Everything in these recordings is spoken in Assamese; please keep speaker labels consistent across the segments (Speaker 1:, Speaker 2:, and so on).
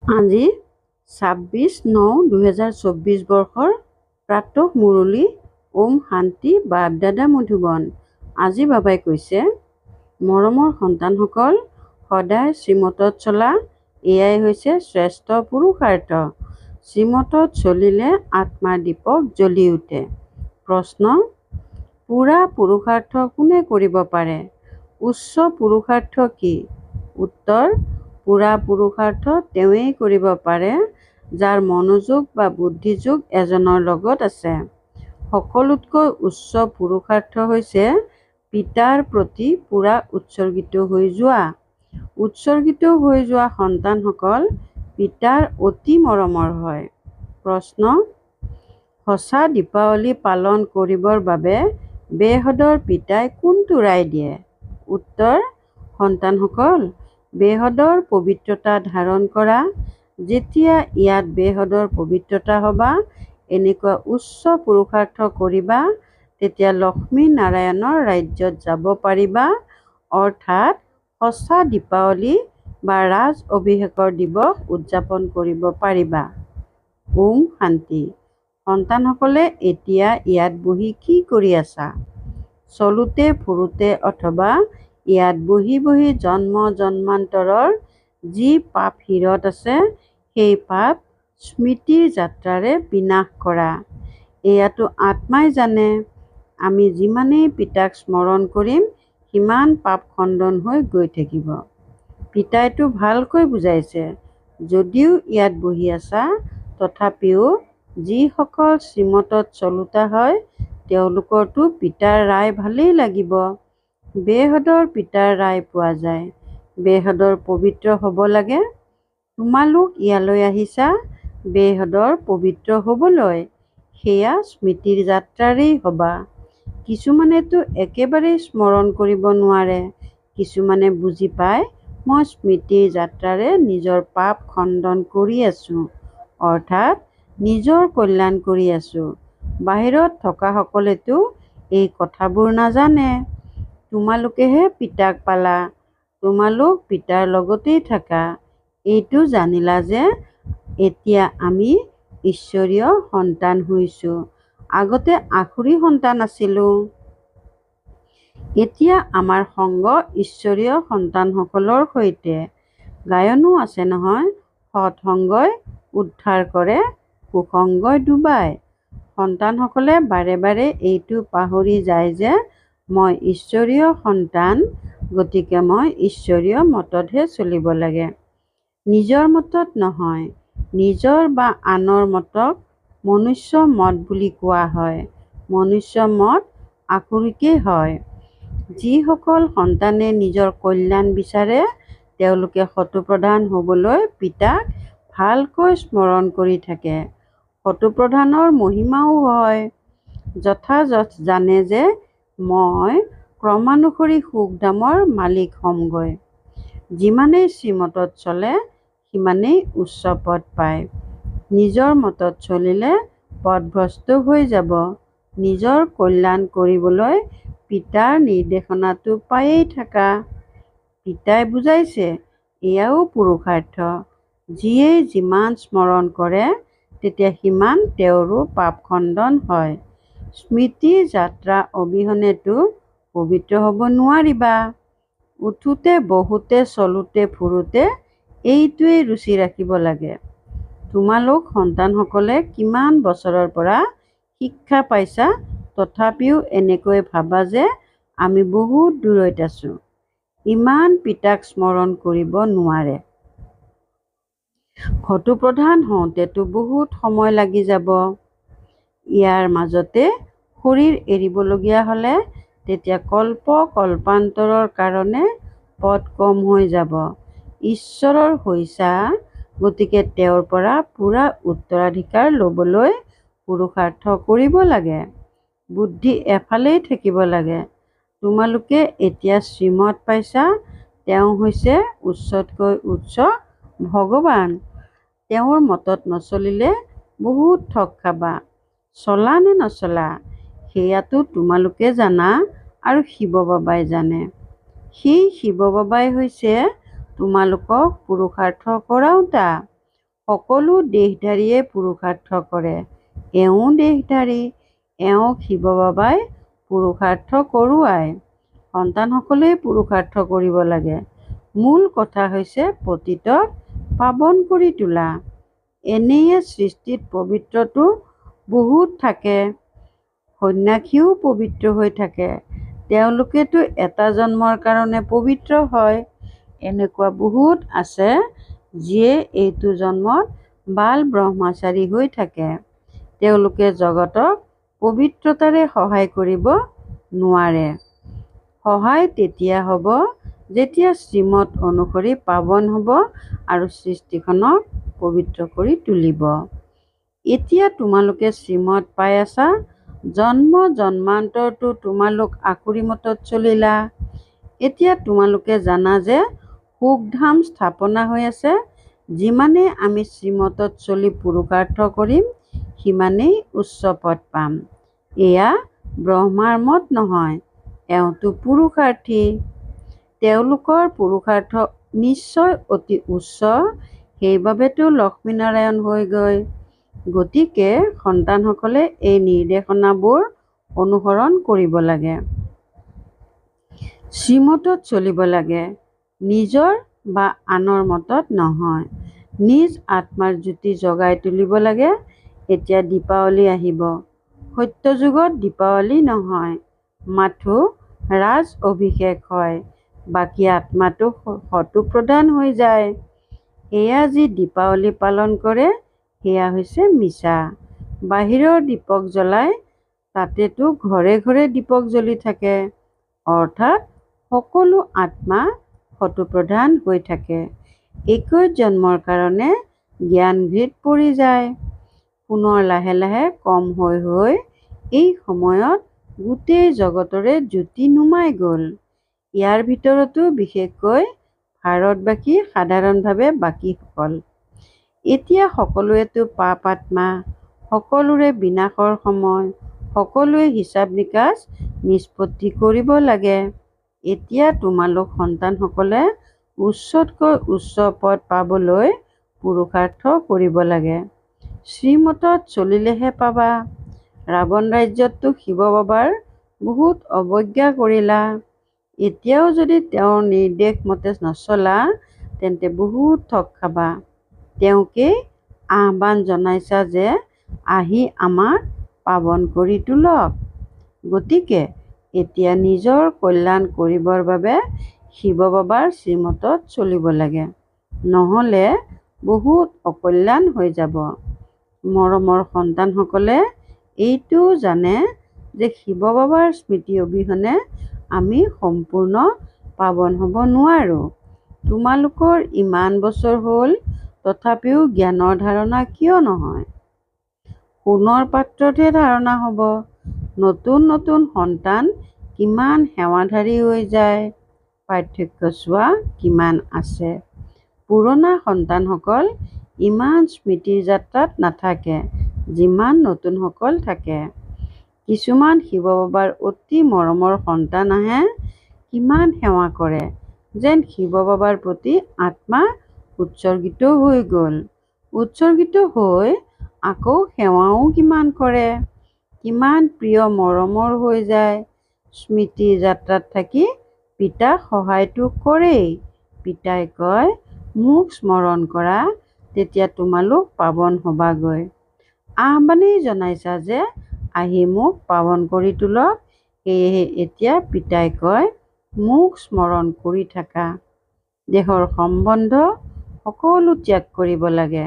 Speaker 1: আজি 26/9/2024 বৰ্ষৰ প্ৰাতঃ মুৰলী ওম শান্তি বাপ-দাদা মধুবন। আজি বাবাই কৈছে, মৰমৰ সন্তানসকল, সদায় শ্ৰীমতত চলা এয়াই হৈছে শ্ৰেষ্ঠ পুৰুষাৰ্থ। শ্ৰীমতত চলিলে আত্মাৰ দীপক জ্বলি উঠে। প্ৰশ্ন: পুৰা পুৰুষাৰ্থ কোনে কৰিব পাৰে? উচ্চ পুৰুষাৰ্থ কি? উত্তৰ: পুৰা পুৰুষাৰ্থ তেওঁৱেই কৰিব পাৰে যাৰ মনোযোগ বা বুদ্ধিযোগ এজনৰ লগত আছে। সকলোতকৈ উচ্চ পুৰুষাৰ্থ হৈছে পিতাৰ প্ৰতি পুৰা উৎসৰ্গিত হৈ যোৱা। উৎসৰ্গিত হৈ যোৱা সন্তানসকল পিতাৰ অতি মৰমৰ হয়। প্ৰশ্ন: সঁচা দীপাৱলী পালন কৰিবৰ বাবে বেহদৰ পিতাই কোনটো ৰায় দিয়ে? উত্তৰ: সন্তানসকল, বেহদৰ পবিত্ৰতা ধাৰণ কৰা। যেতিয়া ইয়াত বেহদৰ পবিত্ৰতা হবা, এনেকুৱা উচ্চ পুৰুষাৰ্থ কৰিবা, তেতিয়া লক্ষ্মী নাৰায়ণৰ ৰাজ্যত যাব পাৰিবা, অৰ্থাৎ সঁচা দীপাৱলী বা ৰাজ অভিষেকৰ দিৱস উদযাপন কৰিব পাৰিবা। ওম শান্তি। সন্তানসকলে এতিয়া ইয়াত বহি কি কৰি আছা? চলোতে ফুৰোতে অথবা ইয়াত বহি বহি জন্ম জন্মান্তৰৰ যি পাপ শিৰত আছে, সেই পাপ স্মৃতিৰ যাত্ৰাৰে বিনাশ কৰা। এয়াতো আত্মাই জানে। আমি যিমানেই পিতাক স্মৰণ কৰিম, সিমান পাপ খণ্ডন হৈ গৈ থাকিব। পিতাইতো ভালকৈ বুজাইছে। যদিও ইয়াত বহি আছা, তথাপিও যিসকল শ্ৰীমতত চলোতা হয়, তেওঁলোকৰতো পিতাৰ ৰায় ভালেই লাগিব। বেহদৰ পিতাৰ ৰায় পোৱা যায়। বেহদৰ পবিত্ৰ হ'ব লাগে। তোমালোক ইয়ালৈ আহিছা বেহদৰ পবিত্ৰ হ'বলৈ। সেয়া স্মৃতিৰ যাত্ৰাৰেই হবা। কিছুমানেতো একেবাৰেই স্মৰণ কৰিব নোৱাৰে। কিছুমানে বুজি পায়, মই স্মৃতিৰ যাত্ৰাৰে নিজৰ পাপ খণ্ডন কৰি আছো, অৰ্থাৎ নিজৰ কল্যাণ কৰি আছো। বাহিৰত থকাসকলেতো এই কথাবোৰ নাজানে। তোমালোকেহে পিতাক পালা। তোমালোক পিতাৰ লগতেই থাকা। এইটো জানিলা যে এতিয়া আমি ঈশ্বৰীয় সন্তান হৈছো। আগতে আসুৰী সন্তান আছিলো। এতিয়া আমাৰ সংগ ঈশ্বৰীয় সন্তানসকলৰ সৈতে। গায়নো আছে নহয়, সৎসংগই উদ্ধাৰ কৰে, কুসংগই ডুবায়। সন্তানসকলে বাৰে বাৰে এইটো পাহৰি যায় যে মই ঈশ্বৰীয় সন্তান, গতিকে মই ঈশ্বৰীয় মততহে চলিব লাগে। নিজৰ মতত নহয়। নিজৰ বা আনৰ মতক মনুষ্য মত বুলি কোৱা হয়। মনুষ্য মত আসুৰিকেই হয়। যিসকল সন্তানে নিজৰ কল্যাণ বিচাৰে, তেওঁলোকে শতপ্ৰধান হ'বলৈ পিতাক ভালকৈ স্মৰণ কৰি থাকে। শতপ্ৰধানৰ মহিমাও হয়। যথাযথ জানে যে মই ক্ৰমানুসৰি সুখ-ধামৰ মালিক হ'মগৈ। যিমানেই শ্ৰীমতত চলে, সিমানেই উচ্চ পদ পায়। নিজৰ মতত চলিলে পথভ্ৰষ্ট হৈ যাব। নিজৰ কল্যাণ কৰিবলৈ পিতাৰ নিৰ্দেশনাটো পায়েই থাকা। পিতাই বুজাইছে, এয়াও পুৰুষাৰ্থ। যিয়েই যিমান স্মৰণ কৰে, তেতিয়া সিমান তেওঁৰো পাপ খণ্ডন হয়। স্মৃতিৰ যাত্ৰা অবিহনেতো পবিত্ৰ হ'ব নোৱাৰিবা। উঠোতে বহোতে চলোতে ফুৰোতে এইটোৱেই ৰুচি ৰাখিব লাগে। তোমালোক সন্তানসকলে কিমান বছৰৰ পৰা শিক্ষা পাইছা, তথাপিও এনেকৈ ভাবা যে আমি বহুত দূৰৈত আছো। ইমান পিতাক স্মৰণ কৰিব নোৱাৰে। শতপ্ৰধান হওঁতেতো বহুত সময় লাগি যাব। ইয়াৰ মাজতে শৰীৰ এৰিবলগীয়া হ'লে তেতিয়া কল্প কল্পান্তৰৰ কাৰণে পদ কম হৈ যাব। ঈশ্বৰৰ হৈছা, গতিকে তেওঁৰ পৰা পুৰা উত্তৰাধিকাৰ ল'বলৈ পুৰুষাৰ্থ কৰিব লাগে। বুদ্ধি এফালেই থাকিব লাগে। তোমালোকে এতিয়া শ্ৰীমত পাইছা, তেওঁ হৈছে উচ্চতকৈ উচ্চ ভগৱান। তেওঁৰ মতত নচলিলে বহুত ঠগ খাবা। চলা নে নচলা, সেয়াতো তোমালোকে জানা আৰু শিৱ বাবাই জানে। সেই শিৱ বাবাই হৈছে তোমালোকক পুৰুষাৰ্থ কৰাওঁতা। সকলো দেহধাৰীয়ে পুৰুষাৰ্থ কৰে। এওঁ দেহধাৰী, এওঁক শিৱ বাবাই পুৰুষাৰ্থ কৰোৱায়। সন্তানসকলেই পুৰুষাৰ্থ কৰিব লাগে। মূল কথা হৈছে পতিতক পাৱন কৰি তোলা। এনেয়ে সৃষ্টিত পবিত্ৰটো বহুত থাকে। সন্ন্যাসীও পবিত্ৰ হৈ থাকে। তেওঁলোকেতো এটা জন্মৰ কাৰণে পবিত্ৰ হয়। এনেকুৱা বহুত আছে যিয়ে এইটো জন্মত বাল ব্ৰহ্মচাৰী হৈ থাকে। তেওঁলোকে জগতক পবিত্ৰতাৰে সহায় কৰিব নোৱাৰে। সহায় তেতিয়া হ'ব যেতিয়া শ্ৰীমত অনুসৰি পাৱন হ'ব আৰু সৃষ্টিখনক পবিত্ৰ কৰি তুলিব। এতিয়া তোমালোকে শ্ৰীমত পাই আছা। জন্ম জন্মান্তৰতো তোমালোক আকুৰিমতত চলিলা। এতিয়া তোমালোকে জানা যে সুখধাম স্থাপনা হৈ আছে। যিমানেই আমি শ্ৰীমতত চলি পুৰুষাৰ্থ কৰিম সিমানেই উচ্চ পদ পাম। এয়া ব্ৰহ্মাৰ মত নহয়, এওঁতো পুৰুষাৰ্থী। তেওঁলোকৰ পুৰুষাৰ্থ নিশ্চয় অতি উচ্চ। সেইবাবেতো লক্ষ্মীনাৰায়ণ হৈ গৈ। গতিকে সন্তানসকলে এই নিৰ্দেশনাবোৰ অনুসৰণ কৰিব লাগে। শ্ৰীমতত চলিব লাগে, নিজৰ বা আনৰ মতত নহয়। নিজ আত্মাৰ জ্যোতি জগাই তুলিব লাগে। এতিয়া দীপাৱলী আহিব। সত্যযুগত দীপাৱলী নহয়, মাথো ৰাজ অভিষেক হয়। বাকী আত্মাটো শতপ্ৰধান হৈ যায়। এয়া যি দীপাৱলী পালন কৰে সেয়া হৈছে মিছা। বাহিৰৰ দীপক জ্বলাই তাতেতো ঘৰে ঘৰে দীপক জ্বলি থাকে। অৰ্থাৎ সকলো আত্মা শতপ্ৰধান হৈ থাকে। 21 জন্মৰ কাৰণে জ্ঞান ঘৃত পৰি যায়। পুনৰ লাহে লাহে কম হৈ হৈ এই সময়ত গোটেই জগতৰে জ্যোতি নুমাই গ'ল। ইয়াৰ ভিতৰতো বিশেষকৈ ভাৰতবাসী, সাধাৰণভাৱে বাকীসকল। এতিয়া সকলোৱেতো পাপ আত্মা, সকলোৰে বিনাশৰ সময়। সকলোৱে হিচাপ নিকাচ নিষ্পত্তি কৰিব লাগে। এতিয়া তোমালোক সন্তানসকলে উচ্চতকৈ উচ্চ পদ পাবলৈ পুৰুষাৰ্থ কৰিব লাগে। শ্ৰীমতত চলিলেহে পাবা। ৰাৱণ ৰাজ্যততো শিৱ বাবাৰ বহুত অৱজ্ঞা কৰিলা। এতিয়াও যদি তেওঁৰ নিৰ্দেশ মতে নচলা তেন্তে বহুত ঠগ খাবা। তেওঁকেই আহ্বান জনাইছা যে আহি আমাক পাৱন কৰি তোলক। গতিকে এতিয়া নিজৰ কল্যাণ কৰিবৰ বাবে শিৱ বাবাৰ শ্ৰীমতত চলিব লাগে। নহ'লে বহুত অকল্যাণ হৈ যাব। মৰমৰ সন্তানসকলে এইটোও জানে যে শিৱ বাবাৰ স্মৃতি অবিহনে আমি সম্পূৰ্ণ পাৱন হ'ব নোৱাৰোঁ। তোমালোকৰ ইমান বছৰ হ'ল, তথাপিও জ্ঞানৰ ধাৰণা কিয় নহয়? সোণৰ পাত্ৰতহে ধাৰণা হ'ব। নতুন নতুন সন্তান কিমান সেৱাধাৰী হৈ যায়। পাৰ্থক্য চোৱা কিমান আছে। পুৰণা সন্তানসকল ইমান স্মৃতিৰ যাত্ৰাত নাথাকে যিমান নতুনসকল থাকে। কিছুমান শিৱ বাবাৰ অতি মৰমৰ সন্তান আহে, কিমান সেৱা কৰে, যেন শিৱ বাবাৰ প্ৰতি আত্মা উৎসৰ্গিত হৈ গ'ল। উৎসৰ্গিত হৈ আকৌ সেৱাও কিমান কৰে। কিমান প্ৰিয় মৰমৰ হৈ যায়। স্মৃতিৰ যাত্ৰাত থাকি পিতাক সহায়তো কৰেই। পিতাই কয়, মোক স্মৰণ কৰা, তেতিয়া তোমালোক পাৱন হ'বাগৈ। আহ্বানেই জনাইছা যে আহি মোক পাৱন কৰি তোলক। সেয়েহে এতিয়া পিতাই কয়, মোক স্মৰণ কৰি থাকা। দেহৰ সম্বন্ধ সকলো ত্যাগ কৰিব লাগে।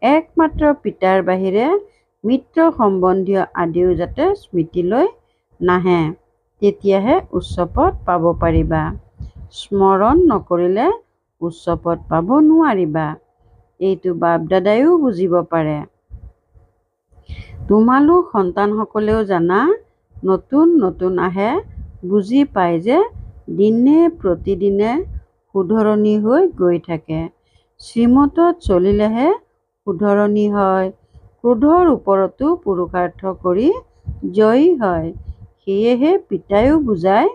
Speaker 1: একমাত্ৰ পিতাৰ বাহিৰে মিত্ৰ সম্বন্ধীয় আদিও যাতে স্মৃতিলৈ নাহে, তেতিয়াহে উচ্চ পদ পাব পাৰিবা। স্মৰণ নকৰিলে উচ্চ পদ পাব নোৱাৰিবা। এইটো বাপ দাদাইও বুজিব পাৰে। তোমালোক সন্তানসকলেও জানা। নতুন নতুন আহে, বুজি পায় যে দিনে প্ৰতিদিনে শুধৰণি হৈ গৈ থাকে। শ্ৰীমতত চলিলেহে শুধৰণি হয়। ক্ৰোধৰ ওপৰতো পুৰুষাৰ্থ কৰি জয়ী হয়। সেয়েহে পিতাইও বুজায়,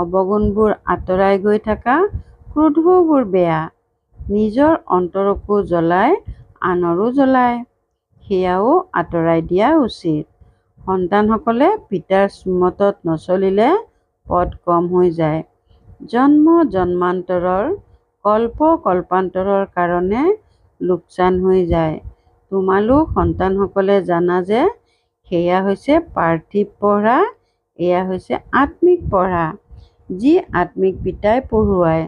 Speaker 1: অৱগুণবোৰ আঁতৰাই গৈ থাকা। ক্ৰোধবোৰ বেয়া। নিজৰ অন্তৰকো জ্বলাই আনৰো জ্বলায়, সেয়াও আঁতৰাই দিয়া উচিত। সন্তানসকলে পিতাৰ শ্ৰীমতত নচলিলে পদ কম হৈ যায়। জন্ম জন্মান্তৰৰ কল্প কল্পান্তৰৰ কাৰণে লোকচান হৈ যায়। তোমালোক সন্তানসকলে জানা যে সেয়া হৈছে পাৰ্থিৱ পঢ়া, এয়া হৈছে আত্মিক পঢ়া, যি আত্মিক পিতাই পঢ়ুৱায়।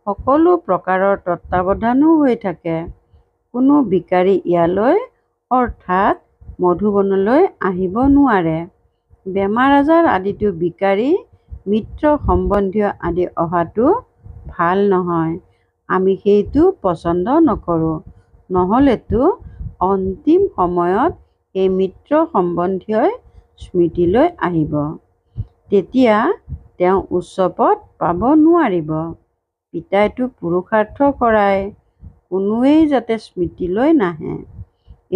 Speaker 1: সকলো প্ৰকাৰৰ তত্ত্বাৱধানো হৈ থাকে। কোনো ভিকাৰী ইয়ালৈ অৰ্থাৎ মধুবনলৈ আহিব নোৱাৰে। বেমাৰ আজাৰ আদিতো ভিকাৰী, মিত্ৰ সম্বন্ধীয় আদি অহাটো ভাল নহয়। আমি সেইটো পচন্দ নকৰোঁ। নহ'লেতো অন্তিম সময়ত সেই মিত্ৰ সম্বন্ধীয়ই স্মৃতিলৈ আহিব। তেতিয়া তেওঁ উচ্চ পদ পাব নোৱাৰিব। পিতাইতো পুৰুষাৰ্থ কৰায়, কোনোৱেই যাতে স্মৃতিলৈ নাহে।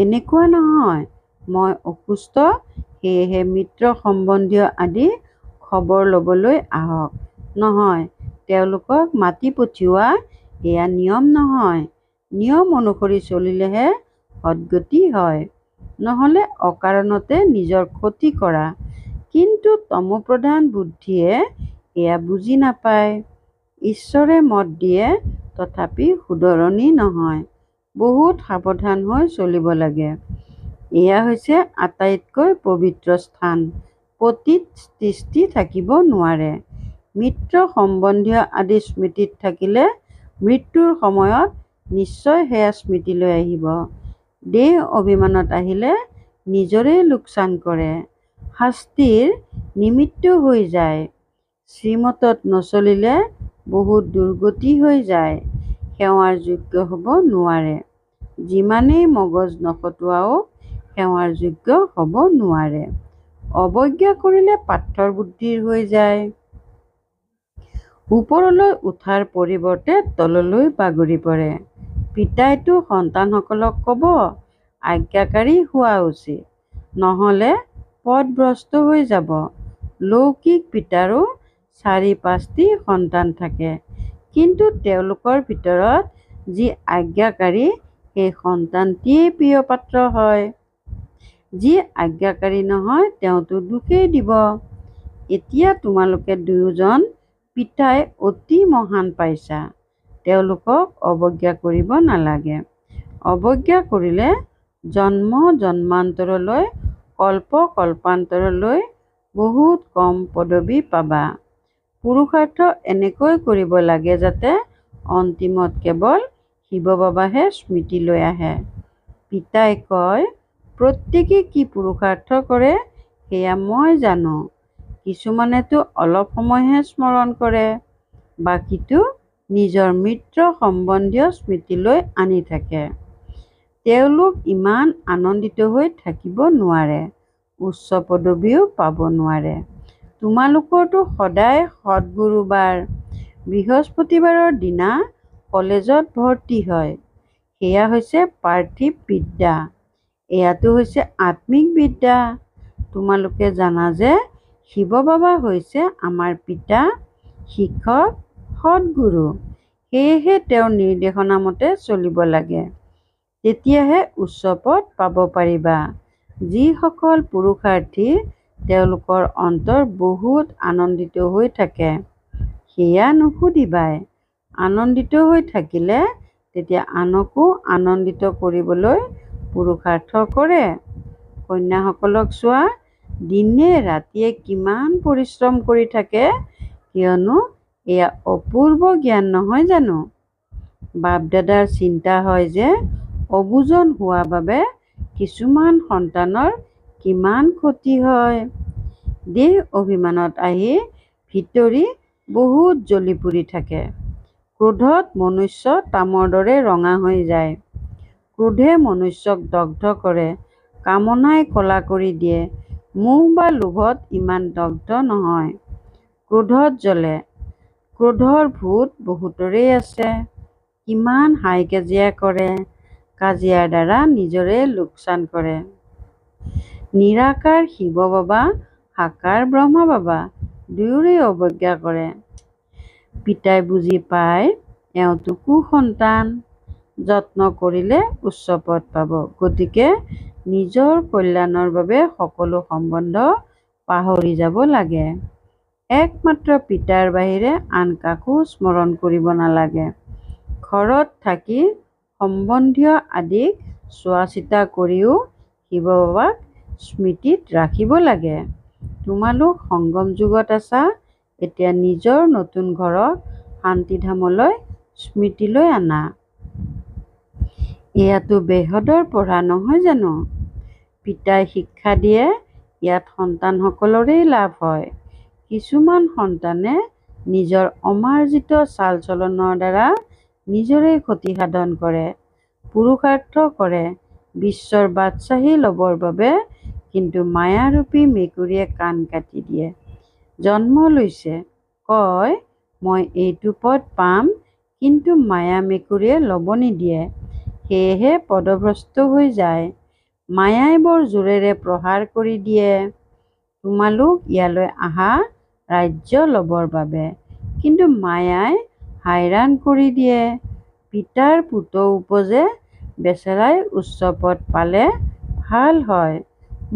Speaker 1: এনেকুৱা নহয় মই অসুস্থ, সেয়েহে মিত্ৰ সম্বন্ধীয় আদি খবৰ ল'বলৈ আহক। নহয়, তেওঁলোকক মাতি পঠিওৱা এয়া নিয়ম নহয়। নিয়ম অনুসৰি চলিলেহে সদ্গতি হয়, নহ'লে অকাৰণতে নিজৰ ক্ষতি কৰা। কিন্তু তমোপ্ৰধান বুদ্ধিয়ে এয়া বুজি নাপায়। ঈশ্বৰে মত দিয়ে, তথাপি শুধৰণি নহয়। বহুত সাৱধান হৈ চলিব লাগে। এয়া হৈছে আটাইতকৈ পবিত্ৰ স্থান। পতিত তিষ্ঠি থাকিব নোৱাৰে। মিত্ৰ সম্বন্ধীয় আদি স্মৃতিত থাকিলে মৃত্যুৰ সময়ত নিশ্চয় সেয়া স্মৃতিলৈ আহিব। দেহ অভিমানত আহিলে নিজৰেই লোকচান কৰে, শাস্তিৰ নিমিত্ত হৈ যায়। শ্ৰীমতত নচলিলে বহুত দুৰ্গতি হৈ যায়, সেৱাৰ যোগ্য হ'ব নোৱাৰে। যিমানেই মগজ নখটুৱাওক, সেৱাৰ যোগ্য হ'ব নোৱাৰে। অৱজ্ঞা কৰিলে পাথৰ বুদ্ধিৰ হৈ যায়। ওপৰলৈ উঠাৰ পৰিৱৰ্তে তললৈ বাগৰি পৰে। পিতাইতো সন্তানসকলক ক'ব, আজ্ঞাকাৰী হোৱা উচিত, নহ'লে পথভ্ৰষ্ট হৈ যাব। লৌকিক পিতাৰো ৪-৫টি সন্তান থাকে, কিন্তু তেওঁলোকৰ ভিতৰত যি আজ্ঞাকাৰী সেই সন্তানটিয়েই প্ৰিয় পাত্ৰ হয়। যি আজ্ঞাকাৰী নহয় তেওঁতো দোষেই দিব। এতিয়া তোমালোকে দুয়োজন পিতাই অতি মহান পাইছা, তেওঁলোকক অৱজ্ঞা কৰিব নালাগে। অৱজ্ঞা কৰিলে জন্ম জন্মান্তৰলৈ, কল্প কল্পান্তৰলৈ বহুত কম পদবী পাবা। পুৰুষাৰ্থ এনেকৈ কৰিব লাগে যাতে অন্তিমত কেৱল শিৱ বাবাহে স্মৃতিলৈ আহে। পিতাই কয়, প্ৰত্যেকে কি পুৰুষাৰ্থ কৰে সেয়া মই জানো। কিছুমানেতো অলপ সময়হে স্মৰণ কৰে, বাকীটো নিজৰ মিত্ৰ সম্বন্ধীয় স্মৃতিলৈ আনি থাকে। তেওঁলোক ইমান আনন্দিত হৈ থাকিব নোৱাৰে, উচ্চ পদবীও পাব নোৱাৰে। তোমালোকৰতো সদায় সদ্গুৰুবাৰ, বৃহস্পতিবাৰৰ দিনা কলেজত ভৰ্তি হয়। সেয়া হৈছে পাৰ্থিৱ বিদ্যা, এয়াতো হৈছে আত্মিক বিদ্যা। তোমালোকে জানা যে শিৱ বাবা হৈছে আমাৰ পিতা, শিক্ষক, সদ্গুৰু। সেয়েহে তেওঁৰ নিৰ্দেশনা মতে চলিব লাগে, তেতিয়াহে উচ্চ পদ পাব পাৰিবা। যিসকল পুৰুষাৰ্থী তেওঁলোকৰ অন্তৰ বহুত আনন্দিত হৈ থাকে, সেয়া নুসুধিবাই। আনন্দিত হৈ থাকিলে তেতিয়া আনকো আনন্দিত কৰিবলৈ পুৰুষাৰ্থ কৰে। কন্যাসকলক চোৱা, দিনে ৰাতিয়ে কিমান পৰিশ্ৰম কৰি থাকে, কিয়নো এয়া অপূৰ্ব জ্ঞান নহয় জানো? বাপ দাদাৰ চিন্তা হয় যে অবুজন হোৱা বাবে কিছুমান সন্তানৰ কিমান ক্ষতি হয়। দেহ অভিমানত আহি ভিতৰি বহুত জ্বলি পুৰি থাকে। ক্ৰোধত মনুষ্য তামৰ দৰে ৰঙা হৈ যায়। ক্ৰোধে মনুষ্যক দগ্ধ কৰে, কামনাই কলা কৰি দিয়ে। মোহ বা লোভত ইমান দগ্ধ নহয়, ক্ৰোধত জ্বলে। ক্ৰোধৰ ভূত বহুতৰেই আছে। কিমান হাই কাজিয়া কৰে, কাজিয়াৰ দ্বাৰা নিজৰে লোকচান কৰে। নিৰাকাৰ শিৱ বাবা, সাকাৰ ব্ৰহ্মা বাবা দুয়োৰে অৱজ্ঞা কৰে। পিতাই বুজি পায় এওঁতো কুসন্তান, যত্ন কৰিলে উচ্চ পদ পাব। গতিকে নিজৰ কল্যাণৰ বাবে সকলো সম্বন্ধ পাহৰি যাব লাগে। একমাত্ৰ পিতাৰ বাহিৰে আন কাকো স্মৰণ কৰিব নালাগে। ঘৰত থাকি সম্বন্ধীয় আদিক চোৱা চিতা কৰিও শিৱ বাবাক স্মৃতিত ৰাখিব লাগে। তোমালোক সংগম যুগত আছা, এতিয়া নিজৰ নতুন ঘৰক শান্তিধামলৈ স্মৃতিলৈ আনা। এয়াতো বেহদৰ পঢ়া নহয় জানো? পিতাই শিক্ষা দিয়ে, ইয়াত সন্তানসকলৰেই লাভ হয়। কিছুমান সন্তানে নিজৰ অমাৰ্জিত চাল চলনৰ দ্বাৰা নিজৰেই ক্ষতি সাধন কৰে, পুৰুষাৰ্থ কৰে বিশ্বৰ বাদশ্বাহী ল'বৰ বাবে, কিন্তু মায়াৰূপী মেকুৰীয়ে কাণ কাটি দিয়ে। জন্ম লৈছে, কয় মই এইটো পদ পাম, কিন্তু মায়া মেকুৰীয়ে ল'ব নিদিয়ে, সেয়েহে পদভ্ৰষ্ট হৈ যায়। মায়াই বৰ জোৰেৰে প্ৰহাৰ কৰি দিয়ে। তোমালোক ইয়ালৈ আহা ৰাজ্য ল'বৰ বাবে, কিন্তু মায়াই হাইৰাণ কৰি দিয়ে। পিতাৰ পুতৌ উপজে, বেচেৰাই উচ্চ পদ পালে ভাল হয়।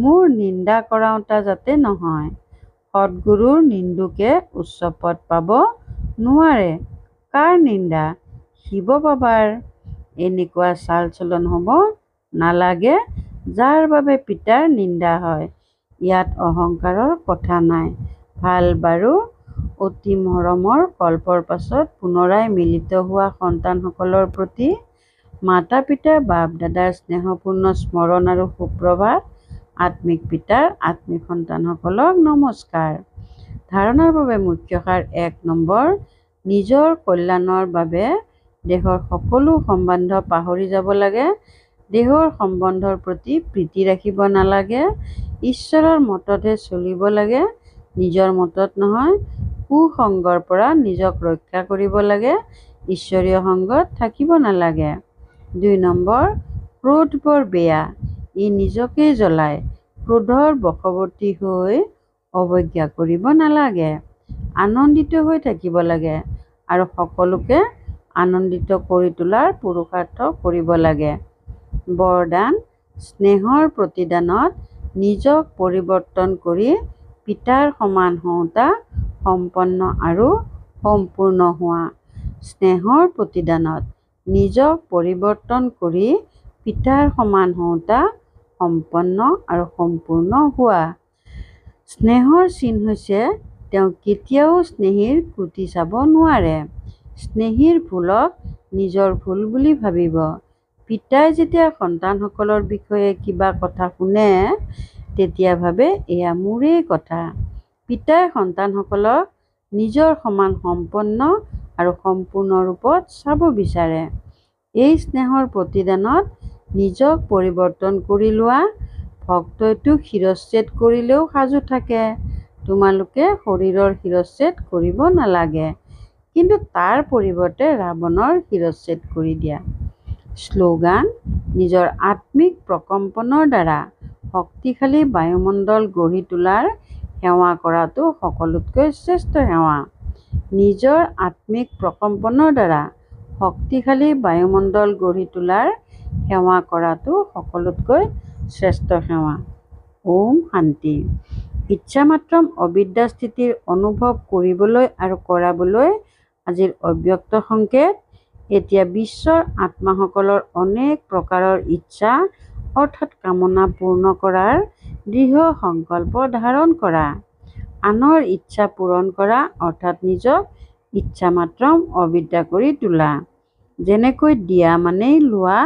Speaker 1: মোৰ নিন্দা কৰাওঁতা যাতে নহয়। সৎগুৰুৰ নিন্দুকে উচ্চ পদ পাব নোৱাৰে। কাৰ নিন্দা? শিৱ বাবাৰ। এনেকুৱা চাল চলন হ'ব নালাগে যাৰ বাবে পিতাৰ নিন্দা হয়। ইয়াত অহংকাৰৰ কথা নাই। ভাল বাৰু, অতি মৰমৰ কল্পৰ পাছত পুনৰাই মিলিত হোৱা সন্তানসকলৰ প্ৰতি মাতা পিতাৰ বাপ দাদাৰ স্নেহপূৰ্ণ স্মৰণ আৰু সুপ্ৰভাত। আত্মিক পিতাৰ আত্মিক সন্তানসকলক নমস্কাৰ। ধাৰণাৰ বাবে মুখ্য সাৰ ১ নম্বৰ, নিজৰ কল্যাণৰ বাবে দেহৰ সকলো সম্বন্ধ পাহৰি যাব লাগে। দেহৰ সম্বন্ধৰ প্ৰতি প্ৰীতি ৰাখিব নালাগে। ঈশ্বৰৰ মততহে চলিব লাগে, নিজৰ মতত নহয়। কুসংগৰ পৰা নিজক ৰক্ষা কৰিব লাগে, ঈশ্বৰীয় সংগত থাকিব নালাগে। ২ নম্বৰ, ক্ৰোধ বৰ বেয়া, ই নিজকেই জ্বলায়। ক্ৰোধৰ বশৱৰ্তী হৈ অৱজ্ঞা কৰিব নালাগে। আনন্দিত হৈ থাকিব লাগে আৰু সকলোকে আনন্দিত কৰি তোলাৰ পুৰুষাৰ্থ কৰিব লাগে। বৰদান, স্নেহৰ প্ৰতিদানত নিজক পৰিৱৰ্তন কৰি পিতাৰ সমান হওঁতা সম্পন্ন আৰু সম্পূৰ্ণ হোৱা। স্নেহৰ প্ৰতিদানত নিজক পৰিৱৰ্তন কৰি পিতাৰ সমান হওঁতা সম্পন্ন আৰু সম্পূৰ্ণ হোৱা। স্নেহৰ চিন হৈছে তেওঁ কেতিয়াও স্নেহীৰ ক্ৰুটি চাব নোৱাৰে। স্নেহীৰ ভুলক নিজৰ ভুল বুলি ভাবিব। পিতাই যেতিয়া সন্তানসকলৰ বিষয়ে কিবা কথা শুনে, তেতিয়া ভাবে এয়া মোৰেই কথা। পিতাই সন্তানসকলক নিজৰ সমান সম্পন্ন আৰু সম্পূৰ্ণ ৰূপত চাব বিচাৰে। এই স্নেহৰ প্ৰতিদানত নিজক পৰিৱৰ্তন কৰি লোৱা ভক্তইটো শিৰচ্ছেদ কৰিলেও সাজু থাকে। তোমালোকে শৰীৰৰ শিৰচ্ছেদ কৰিব নালাগে, কিন্তু তাৰ পৰিৱৰ্তে ৰাৱণৰ শিৰচ্ছেদ কৰি দিয়া। শ্লোগান, নিজৰ আত্মিক প্ৰকম্পনৰ দ্বাৰা শক্তিশালী বায়ুমণ্ডল গঢ়ি তোলাৰ সেৱা কৰাটো সকলোতকৈ শ্ৰেষ্ঠ সেৱা। নিজৰ আত্মিক প্ৰকম্পনৰ দ্বাৰা শক্তিশালী বায়ুমণ্ডল গঢ়ি তোলাৰ সেৱা কৰাটো সকলোতকৈ শ্ৰেষ্ঠ সেৱা। ওম শান্তি। ইচ্ছামাত্ৰম অবিদ্যা স্থিতিৰ অনুভৱ কৰিবলৈ আৰু কৰাবলৈ আজিৰ অব্যক্ত সংকেত। এতিয়া বিশ্বৰ আত্মাসকলৰ অনেক প্ৰকাৰৰ ইচ্ছা অৰ্থাৎ কামনা পূৰ্ণ কৰাৰ দৃঢ় সংকল্প ধাৰণ কৰা। আনৰ ইচ্ছা পূৰণ কৰা অৰ্থাৎ নিজক ইচ্ছামাত্ৰম অবিদ্যা কৰি তোলা। যেনেকৈ দিয়া মানেই লোৱা,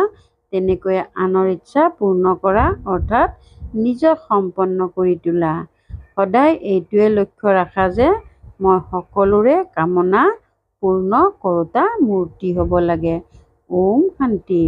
Speaker 1: তেনেকৈ আনৰ ইচ্ছা পূৰ্ণ কৰা অৰ্থাৎ নিজক সম্পন্ন কৰি তোলা। সদায় এইটোৱে লক্ষ্য ৰাখা যে মই সকলোৰে কামনা পূৰ্ণ কৰোঁতা মূৰ্তি হ'ব লাগে। ওম শান্তি।